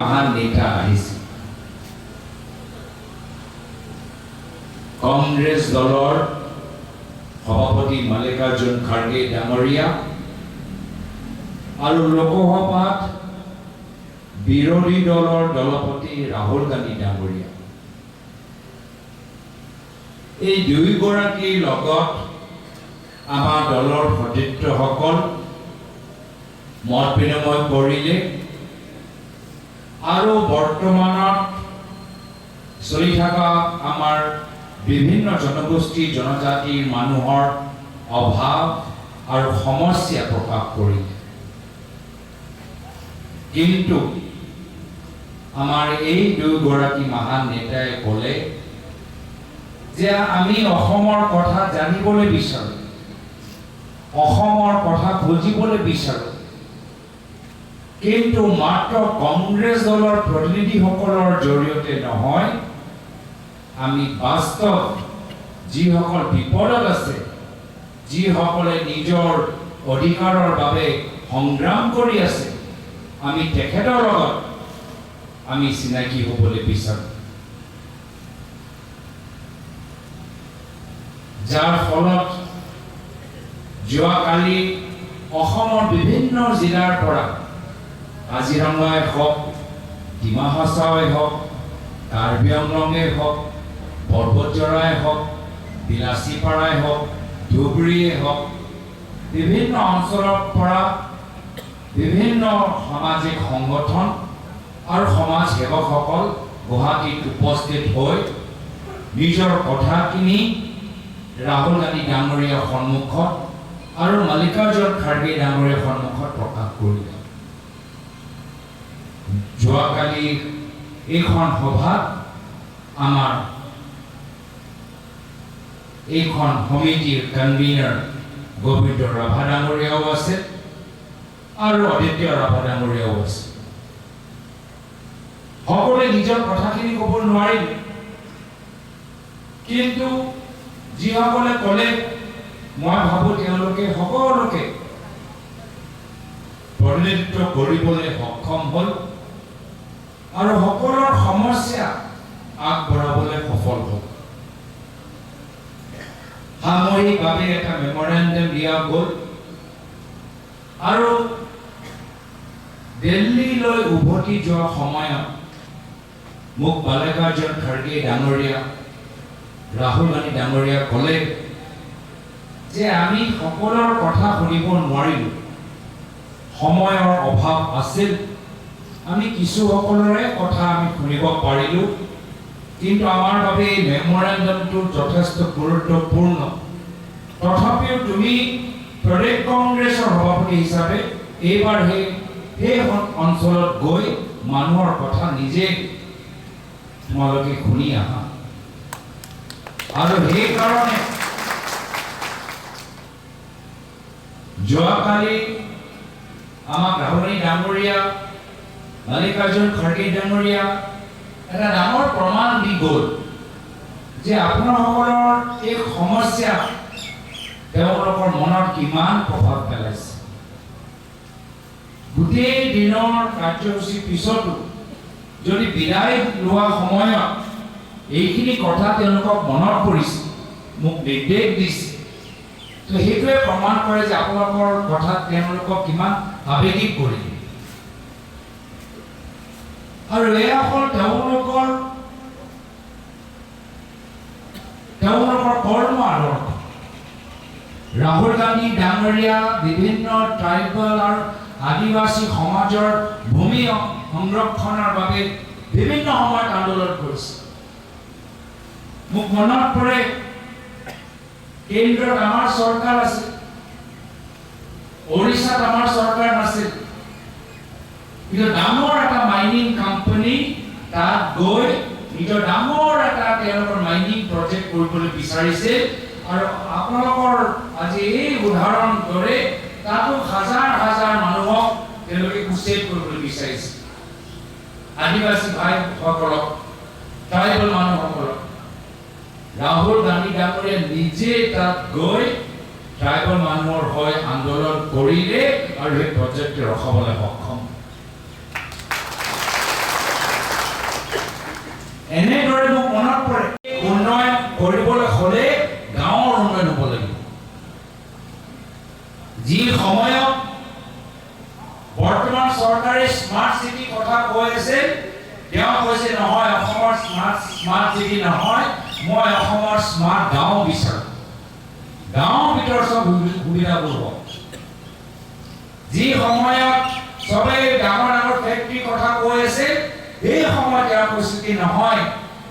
মহান নেতা আহিছে। কংগ্ৰেছ দলৰ সভাপতি মাল্লিকাৰ্জুন খাৰ্গে ডাঙৰীয়া আৰু লোকসভাত বিৰোধী দলৰ দলপতি ৰাহুল গান্ধী ডাঙৰীয়া, এই দুয়োগৰাকীৰ লগত আমাৰ দলৰ সতীৰ্থসকল মত বিনিময় কৰিলে আৰু বৰ্তমানত চলি থকা আমাৰ বিভিন্ন জনগোষ্ঠী জনজাতিৰ মানুহৰ অভাৱ আৰু সমস্যা প্ৰকাশ কৰিলে। কিন্তু আমাৰ এই দুয়োগৰাকী মহান নেতাই ক'লে যে আমি অসমৰ কথা জানিবলৈ বিচাৰোঁ, অসমৰ কথা বুজিবলৈ বিচাৰোঁ, কিন্তু মাত্ৰ কংগ্ৰেছ দলৰ প্ৰতিনিধিসকলৰ জৰিয়তে নহয়, আমি বাস্তৱ যিসকল বিপদত আছে, যিসকলে নিজৰ অধিকাৰৰ বাবে সংগ্ৰাম কৰি আছে, আমি তেখেতৰ লগত আমি চিনাকি হ'বলৈ বিচাৰোঁ, যাৰ ফলত যোৱাকালি অসমৰ বিভিন্ন জিলাৰ পৰা কাজিৰঙাই হওক, ডিমা হাছাওৱে হওক, কাৰ্বি আংলঙে হওক, পৰ্বতজৰাই হওক, বিলাচীপাৰাই হওক, ধুবুৰীয়ে হওক, বিভিন্ন অঞ্চলৰ পৰা বিভিন্ন সামাজিক সংগঠন আৰু সমাজ সেৱকসকল গুৱাহাটীত উপস্থিত হৈ নিজৰ কথাখিনি ৰাহুল গান্ধী ডাঙৰীয়াৰ সন্মুখত আৰু মাল্লিকাৰ্জুন খাৰ্গে ডাঙৰীয়াৰ সন্মুখত প্ৰকাশ কৰিলে। যোৱাকালি এইখন সভাত আমাৰ এইখন সমিতিৰ কনভিনাৰ গোবিন্দ ৰাভা ডাঙৰীয়াও আছে আৰু আদিত্য ৰাভা ডাঙৰীয়াও আছে। সকলোৱে নিজৰ কথাখিনি ক'ব নোৱাৰিলে, কিন্তু যিসকলে ক'লে মই ভাবোঁ তেওঁলোকে সকলোকে প্ৰতিনিধিত্ব কৰিবলৈ সক্ষম হ'ল আৰু সকলৰ সমস্যা আগবঢ়াবলৈ সফল হ'ল। সাময়িকভাৱে এটা মেমৰেণ্ডাম দিয়া গ'ল আৰু দিল্লীলৈ উভতি যোৱা সময়ত মোক মাল্লিকাৰ্জুন খাৰ্গে ডাঙৰীয়া, ৰাহুল গান্ধী ডাঙৰীয়া ক'লে যে আমি সকলৰ কথা শুনিব নোৱাৰিলোঁ, সময়ৰ অভাৱ আছিল, আমি কিছু সকলৰে কথা আমি শুনিব পাৰিলোঁ, কিন্তু আমাৰ বাবে এই মেমৰেণ্ডামটো যথেষ্ট গুৰুত্বপূৰ্ণ। তথাপিও তুমি প্ৰদেশ কংগ্ৰেছৰ সভাপতি হিচাপে এইবাৰ সেই অঞ্চলত গৈ মানুহৰ কথা নিজে তোমালোকে শুনি আহা, আৰু সেইকাৰণে যোৱাকালি আমাক ৰাহুল গান্ধী ডাঙৰীয়া, মাল্লিকাৰ্জুন খাৰ্গে ডাঙৰীয়া এটা ডাঙৰ প্ৰমাণ দি গ'ল যে আপোনালোকৰ এই সমস্যা তেওঁলোকৰ মনত কিমান প্ৰভাৱ পেলাইছে। গোটেই দিনৰ কাৰ্যসূচীৰ পিছতো যদি বিদায় লোৱা সময়ত এইখিনি কথা তেওঁলোকক মনত পৰিছে, মোক নিৰ্দেশ দিছে, তো সেইটোৱে প্ৰমাণ কৰে যে আপোনালোকৰ কথাত তেওঁলোকক কিমান আৱেগিক কৰিলে। আৰু এয়া হ'ল তেওঁলোকৰ কৰ্ম আদৰ্শ। ৰাহুল গান্ধী ডাঙৰীয়া বিভিন্ন ট্ৰাইবেল আৰু আদিবাসী সমাজৰ ভূমি সংৰক্ষণৰ বাবে বিভিন্ন সময়ত আন্দোলন কৰিছে। মোক মনত পৰে কেন্দ্ৰত আমাৰ চৰকাৰ আছিল, ওড়িশাত আমাৰ চৰকাৰ নাছিল, কিন্তু ডাঙৰ এটা মাইনিং কোম্পানী তাত গৈ নিজৰ ডাঙৰ এটা তেওঁলোকৰ মাইনিং প্ৰজেক্ট কৰিবলৈ বিচাৰিছে, আৰু আপোনালোকৰ আজি এই উদাহৰণ দৰে তাতো হাজাৰ হাজাৰ মানুহক তেওঁলোকে উচ্ছেদ কৰিবলৈ বিচাৰিছে, আদিবাসী ভাইসকলক, ট্ৰাইবেল মানুহসকলক। ৰাহুল গান্ধী ডাঙৰীয়া নিজে তাত গৈ ট্ৰাইবেল মানুহৰ হৈ আন্দোলন কৰিলে আৰু সেই প্ৰজেক্ট ৰখাবলৈ সক্ষম। এনেদৰে মোক মনত পৰে উন্নয়ন কৰিবলৈ হ'লে গাঁৱৰ উন্নয়ন হ'ব লাগিব। যি সময়ত বৰ্তমান চৰকাৰে স্মাৰ্ট চিটি কথা কৈ আছে, তেওঁ কৈছে নহয় অসমৰ স্মাৰ্ট চিটি নহয়, মই অসমৰ স্মাৰ্ট গাঁও বিচাৰোঁ। গাঁৱৰ ভিতৰত চব সুবিধাবোৰ হ'ব। যি সময়ত সবে ডাঙৰ ডাঙৰ ফেক্টৰী কথা কৈ আছে, এই সময়ত তেওঁ কৈছে কি নহয়,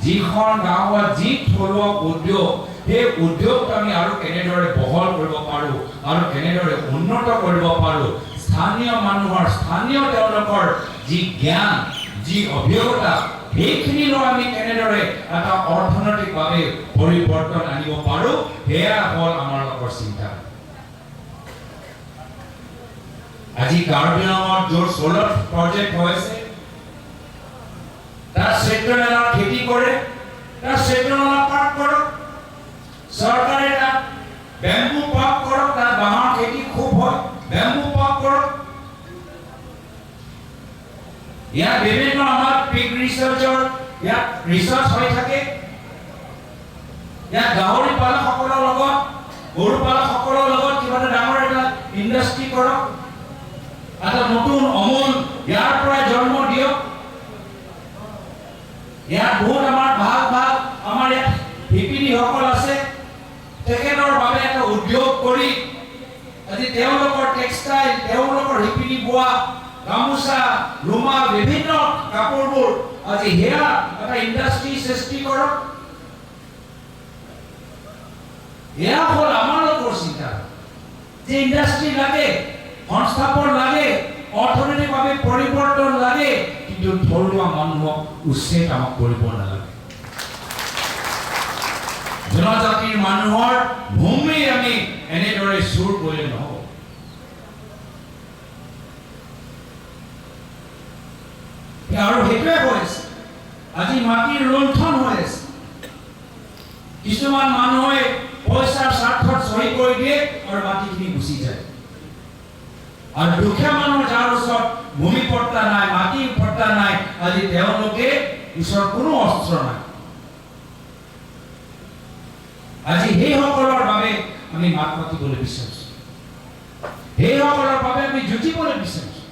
যিখন গাঁৱত যি থলুৱা উদ্যোগ, সেই উদ্যোগটো আমি আৰু কেনেদৰে বহল কৰিব পাৰোঁ আৰু কেনেদৰে উন্নত কৰিব পাৰোঁ, স্থানীয় মানুহৰ স্থানীয় তেওঁলোকৰ যি জ্ঞান, যি অভিজ্ঞতা, সেইখিনি লৈ আমি কেনেদৰে এটা অৰ্থনৈতিকভাৱে পৰিৱৰ্তন আনিব পাৰোঁ, সেয়া হ'ল আমাৰ লোকৰ চিন্তা। আজি কাৰ্বি আংলঙত য'ত চ'লাৰ প্ৰজেক্ট হৈ আছে, তাত চেট্ৰনেলৰ খেতি কৰে, তাত চেট্ৰনেলৰ পাট কৰক, চৰকাৰে তাত বেম্বু পাট কৰক, তাত বাঁহৰ খেতি খুব হয়, বেম্বু পাট কৰক। ইয়াত বিভিন্ন আমাৰ পিক ৰিচাৰ্চৰ ইয়াত ৰিচাৰ্চ হৈ থাকে। ইয়াত গাহৰি পালকসকলৰ লগত, গৰু পালকসকলৰ লগত কিবা এটা ডাঙৰ এটা ইণ্ডাষ্ট্ৰী কৰক, এটা নতুন অমূল ইয়াৰ পৰা জন্ম দিয়ক। ইয়াত বহুত আমাৰ ভাল আমাৰ ইয়াত শিপিনীসকল আছে, তেখেতৰ বাবে এটা উদ্যোগ কৰি আজি তেওঁলোকৰ টেক্সটাইল, তেওঁলোকৰ শিপিনী বোৱা গামোচা, ৰুমাল, বিভিন্ন কাপোৰবোৰ আজি সেয়া এটা ইণ্ডাষ্ট্ৰী সৃষ্টি কৰক। এয়া হ'ল আমাৰ লোকৰ চিন্তা যে ইণ্ডাষ্ট্ৰী লাগে, সংস্থাপন লাগে, অৰ্থনৈতিকভাৱে পৰিৱৰ্তন লাগে, কিন্তু থলুৱা মানুহক উচ্ছেদ আমাক কৰিব নালাগে। জনজাতিৰ মানুহৰ ভূমি আমি এনেদৰে চুৰ কৰিলে নহ'ব। আৰু সেইটোৱে হৈ আছে, আজি মাটিৰ লুণ্ঠন হৈ আছে। কিছুমান মানুহে পইচাৰ স্বাৰ্থত চহী কৰি দিয়ে আৰু মাটিখিনি গুচি যায়। আৰু দুখীয়া মানুহ যাৰ ওচৰত ভূমি পট্টা নাই, মাটিৰ পট্টা নাই, আজি তেওঁলোকে ওচৰত কোনো অস্ত্ৰ নাই। আজি সেইসকলৰ বাবে আমি মাত মাতিবলৈ বিচাৰিছোঁ, সেইসকলৰ বাবে আমি যুঁজিবলৈ বিচাৰিছোঁ।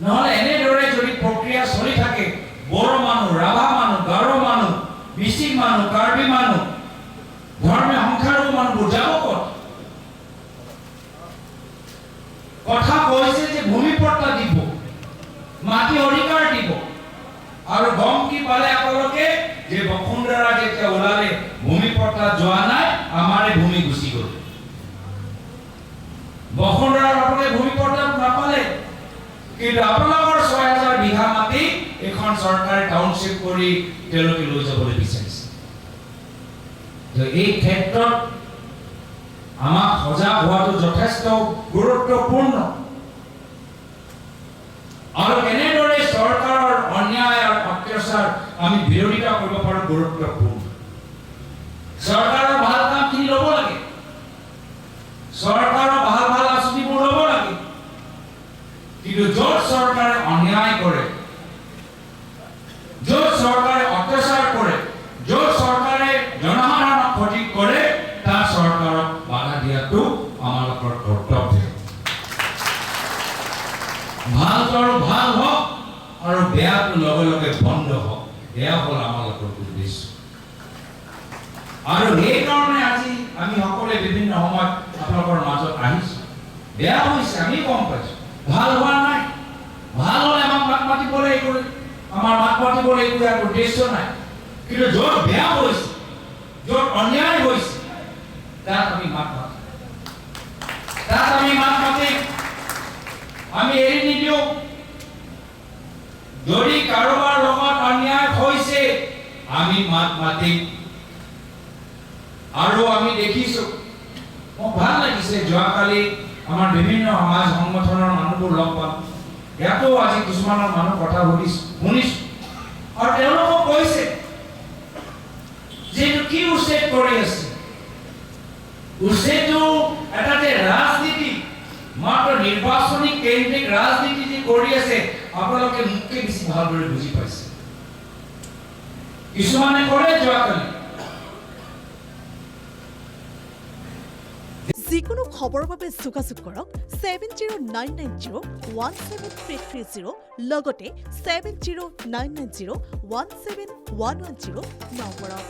নহ'লে এনেদৰে যদি প্ৰক্ৰিয়া চলি থাকে, বড়ো মানুহ, ৰাভা মানুহ, গাৰো মানুহ, মিচিং মানুহ, কাৰ্বি মানুহ, ধৰ্মীয় সংখ্যালঘু মানুহবোৰ যাব ক'ত? কথা কৈছে যে ভূমি পট্টা দিব, মাটি অধিকাৰ দিব, আৰু গম কি পালে আপোনালোকে যে বসুন্ধৰা যেতিয়া ওলালে ভূমি পট্টা যোৱা নাই, আমাৰে ভূমি গুচি গ'ল। বসুন্ধৰাৰ আপোনালোকে ভূমি পট্টা নাপালে, কিন্তু আপোনালোকৰ ৬,০০০ বিঘা মাটি এখন চৰকাৰে টাউনশ্বিপ কৰি তেওঁলোকে লৈ যাবলৈ বিচাৰিছে। এই ক্ষেত্ৰত আমাক সজাগ হোৱাটো যথেষ্ট গুৰুত্বপূৰ্ণ। আৰু কেনেদৰে চৰকাৰৰ অন্যায় আৰু অত্যাচাৰ আমি বিৰোধিতা কৰিব পাৰোঁ গুৰুত্বপূৰ্ণ। চৰকাৰৰ ভাল কামখিনি ল'ব লাগে, চৰকাৰৰ ভাল আঁচনিবোৰ ল'ব লাগে, কিন্তু য'ত চৰকাৰে অন্যায় কৰে, য'ত চৰকাৰে অত্যাচাৰ কৰে, য'ত চৰকাৰে জনসাধাৰণক ক্ষতি কৰে, তাত চৰকাৰক বাধা দিয়াটো আমালোকৰ কৰ্তব্য। ভালটো আৰু ভাল হওক আৰু বেয়াটো লগে লগে বন্ধ হওক, এয়া হ'ল আমালোকৰ উদ্দেশ্য। আৰু সেইকাৰণে আজি আমি সকলোৱে বিভিন্ন সময়ত আপোনালোকৰ মাজত আহিছোঁ। বেয়া হৈছে, আমি গম পাইছোঁ, ভাল হোৱা নাই। ভাল হ'লে আমাক মাত মাতিবলৈ আমাৰ মাত মাতিবলৈ একো ইয়াৰ উদ্দেশ্য নাই। কিন্তু য'ত বেয়া হৈছে, য'ত অন্যায় হৈছে, তাত আমি মাত মাতিম, তাত আমি মাত মাতিম, আমি এৰি নিদিওঁ। যদি কাৰোবাৰ লগত অন্যায় হৈছে, আমি মাত মাতিম। আৰু আমি দেখিছোঁ, মোক ভাল লাগিছে, যোৱাকালি আমাৰ বিভিন্ন সমাজ সংগঠনৰ মানুহবোৰ লগ পালোঁ। ইয়াতো আজি কিছুমানৰ মানুহ কথা শুনিছোঁ, আৰু তেওঁলোকক কৈছে যে এইটো কি উচ্ছেদ কৰি আছে। উচ্ছেদটো এটা যে ৰাজনীতি, মাত্ৰ নিৰ্বাচনী কেন্দ্ৰিক ৰাজনীতি যে কৰি আছে, আপোনালোকে মোতকৈ বেছি ভালদৰে বুজি পাইছে। কিছুমানে কৰে যোৱাকালি যিকোনো খবৰৰ বাবে যোগাযোগ কৰক 7099017330 লগতে 7099017110 নম্বৰত।